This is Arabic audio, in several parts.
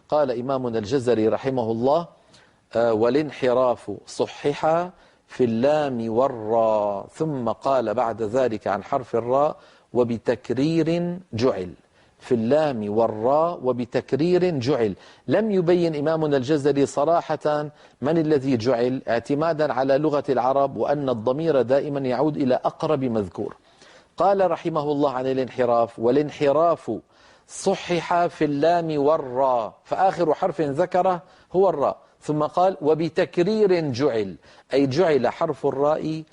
قال إمامنا الجزري رحمه الله: والانحراف صحح في اللام والراء، ثم قال بعد ذلك عن حرف الراء: وبتكرير جعل. في اللام والراء وبتكرير جعل. لم يبين إمامنا الجزري صراحة من الذي جعل، اعتمادا على لغة العرب وأن الضمير دائما يعود إلى أقرب مذكور. قال رحمه الله عن الانحراف: والانحراف صحح في اللام والراء، فآخر حرف ذكره هو الراء، ثم قال: وبتكرير جعل، أي جعل حرف الراء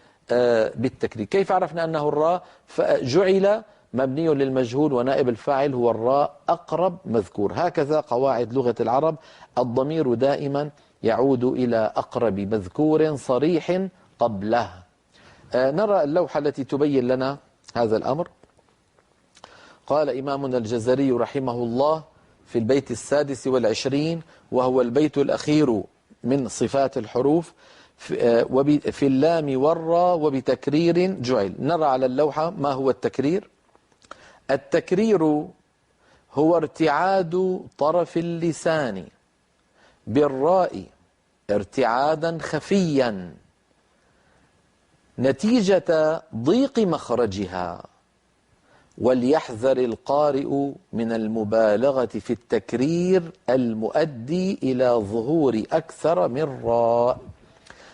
بالتكرير. كيف عرفنا أنه الراء؟ فجعل مبني للمجهول ونائب الفاعل هو الراء أقرب مذكور. هكذا قواعد لغة العرب، الضمير دائما يعود إلى أقرب مذكور صريح قبله. نرى اللوحة التي تبين لنا هذا الأمر. قال إمامنا الجزري رحمه الله في البيت 26 وهو البيت الأخير من صفات الحروف: في اللام والراء وبتكرير جعل. نرى على اللوحة ما هو التكرير. التكرير هو ارتعاد طرف اللسان بالراء ارتعادا خفيا نتيجة ضيق مخرجها. وليحذر القارئ من المبالغة في التكرير المؤدي إلى ظهور أكثر من راء.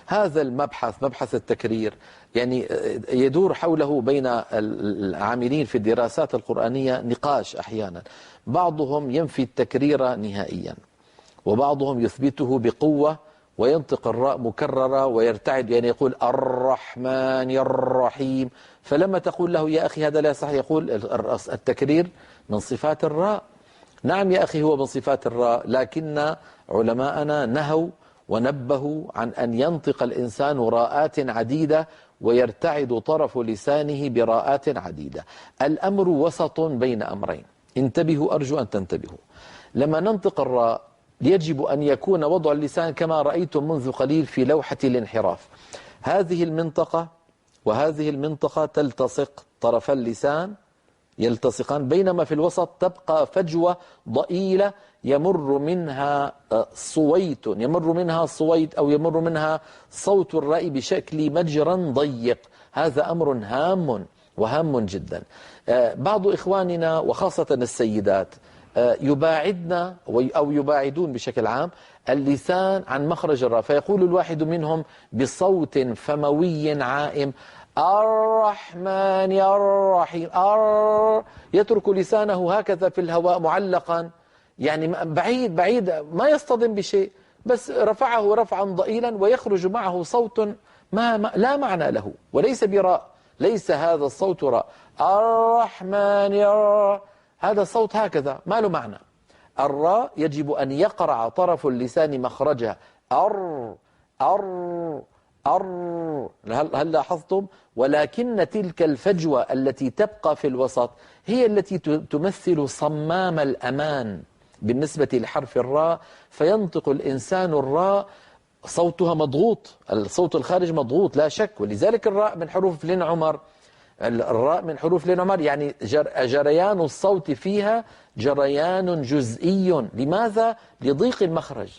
هذا المبحث، مبحث التكرير، يعني يدور حوله بين العاملين في الدراسات القرآنية نقاش أحيانا. بعضهم ينفي التكرير نهائيا، وبعضهم يثبته بقوة وينطق الراء مكررة ويرتعد، يعني يقول الرحمن الرحيم. فلما تقول له: يا أخي هذا لا يصح، يقول: التكرير من صفات الراء. نعم يا أخي هو من صفات الراء، لكن علماءنا نهوا ونبهوا عن أن ينطق الإنسان راءات عديدة ويرتعد طرف لسانه براءات عديدة. الأمر وسط بين أمرين، انتبهوا، أرجو أن تنتبهوا. لما ننطق الراء يجب أن يكون وضع اللسان كما رأيتم منذ قليل في لوحة الانحراف. هذه المنطقة وهذه المنطقة تلتصق، طرف اللسان يلتصقان، بينما في الوسط تبقى فجوة ضئيلة يمر منها صويت، أو يمر منها صوت الراء بشكل مجرى ضيق. هذا أمر هام وهام جدا. بعض إخواننا وخاصة السيدات يباعدنا أو يباعدون بشكل عام اللسان عن مخرج الراء، فيقول الواحد منهم بصوت فموي عائم: الرحمن الرحيم. يترك لسانه هكذا في الهواء معلقا، يعني بعيد ما يصطدم بشيء، بس رفعه رفعا ضئيلا ويخرج معه صوت لا معنى له، وليس براء، ليس هذا الصوت راء. الرحمن هذا الصوت هكذا ما له معنى. الراء يجب أن يقرع طرف اللسان مخرجها. هل لاحظتم؟ ولكن تلك الفجوة التي تبقى في الوسط هي التي تمثل صمام الأمان بالنسبة لحرف الراء، فينطق الإنسان الراء صوتها مضغوط، الصوت الخارج مضغوط لا شك. ولذلك الراء من حروف لين عمر، يعني جريان الصوت فيها جريان جزئي. لماذا؟ لضيق المخرج.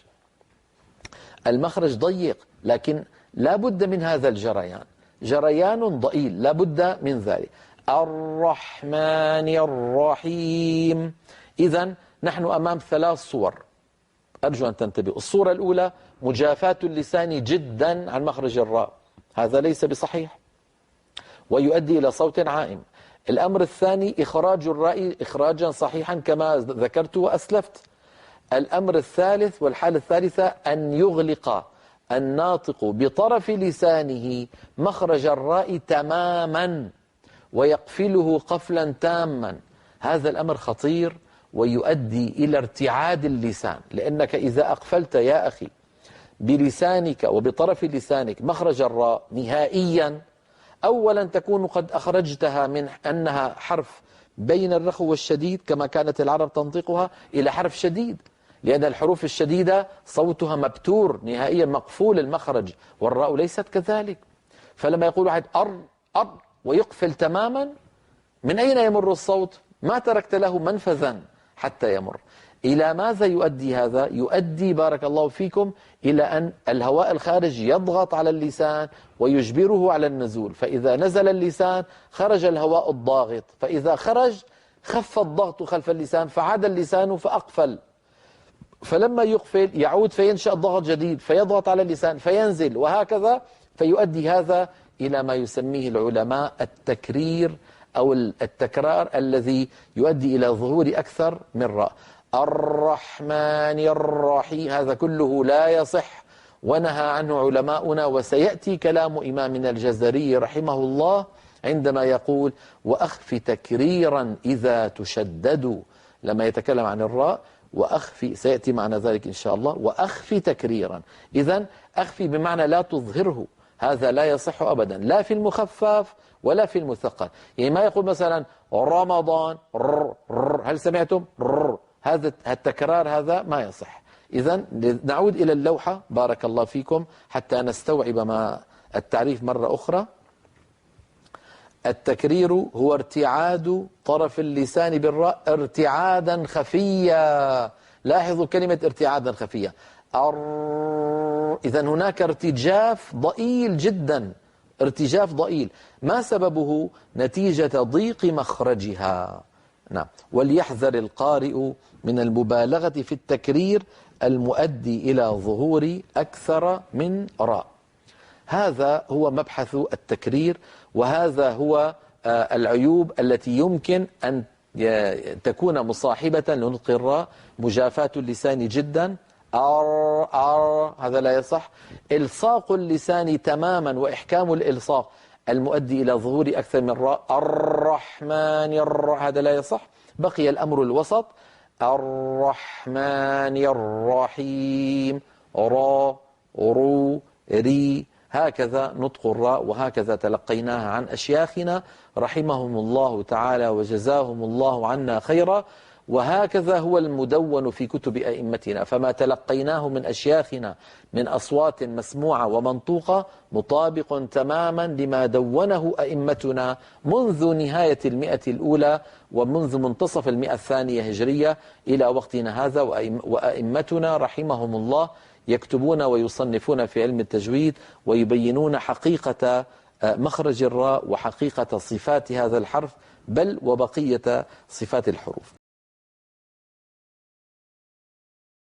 المخرج ضيق، لكن لا بد من هذا الجريان، جريان ضئيل لا بد من ذلك. الرحمن الرحيم. إذن نحن أمام 3 صور، أرجو أن تنتبهوا. الصورة الأولى مجافاة اللسان جدا عن مخرج الراء، هذا ليس بصحيح ويؤدي إلى صوت عائم. الأمر الثاني إخراج الراء إخراجا صحيحا كما ذكرت وأسلفت. الأمر الثالث والحالة الثالثة أن يغلق الناطق بطرف لسانه مخرج الراء تماما ويقفله قفلا تاما. هذا الأمر خطير ويؤدي إلى ارتعاد اللسان، لأنك إذا أقفلت يا أخي بلسانك وبطرف لسانك مخرج الراء نهائيا، أولا تكون قد أخرجتها من أنها حرف بين الرخو والشديد كما كانت العرب تنطقها إلى حرف شديد، لأن الحروف الشديدة صوتها مبتور نهائيا مقفول المخرج، والراء ليست كذلك. فلما يقول واحد أر ويقفل تماما، من أين يمر الصوت؟ ما تركت له منفذا حتى يمر. إلى ماذا يؤدي هذا؟ يؤدي بارك الله فيكم إلى أن الهواء الخارج يضغط على اللسان ويجبره على النزول، فإذا نزل اللسان خرج الهواء الضاغط، فإذا خرج خف الضغط خلف اللسان فعاد اللسان فأقفل، فلما يقفل يعود فينشأ ضغط جديد فيضغط على اللسان فينزل، وهكذا فيؤدي هذا إلى ما يسميه العلماء التكرير أو التكرار الذي يؤدي إلى ظهور أكثر من راء. الرحمن الرحيم هذا كله لا يصح ونهى عنه علماؤنا، وسيأتي كلام إمامنا الجزري رحمه الله عندما يقول وأخف تكريرا إذا تشددوا، لما يتكلم عن الراء وأخفي، سيأتي معنا ذلك إن شاء الله. وأخفي تكريرا، إذن أخفي بمعنى لا تظهره، هذا لا يصح أبدا لا في المخفف ولا في المثقل. يعني ما يقول مثلا رمضان هل سمعتم هذا التكرار هذا ما يصح. إذن نعود إلى اللوحة بارك الله فيكم حتى نستوعب ما التعريف مرة أخرى. التكرير هو ارتعاد طرف اللسان بالراء ارتعادا خفيا. لاحظوا كلمة ارتعادا خفيا. إذن هناك ارتجاف ضئيل جدا، ارتجاف ضئيل، ما سببه؟ نتيجة ضيق مخرجها. نعم. وليحذر القارئ من المبالغة في التكرير المؤدي إلى ظهور أكثر من راء. هذا هو مبحث التكرير، وهذا هو العيوب التي يمكن أن تكون مصاحبة لنطق الراء. مجافاة اللسان جدا، هذا لا يصح. إلصاق اللسان تماما وإحكام الإلصاق المؤدي إلى ظهور أكثر من راء. الرحمن هذا لا يصح. بقي الأمر الوسط، الرحمن الرحيم، را رو ري، هكذا نطق الراء، وهكذا تلقيناها عن أشياخنا رحمهم الله تعالى وجزاهم الله عنا خيرا، وهكذا هو المدون في كتب أئمتنا. فما تلقيناه من أشياخنا من أصوات مسموعة ومنطوقة مطابق تماما لما دونه أئمتنا منذ نهاية المئة الأولى ومنذ منتصف المئة الثانية هجرية إلى وقتنا هذا. وأئمتنا رحمهم الله يكتبون ويصنفون في علم التجويد ويبينون حقيقة مخرج الراء وحقيقة صفات هذا الحرف، بل وبقية صفات الحروف.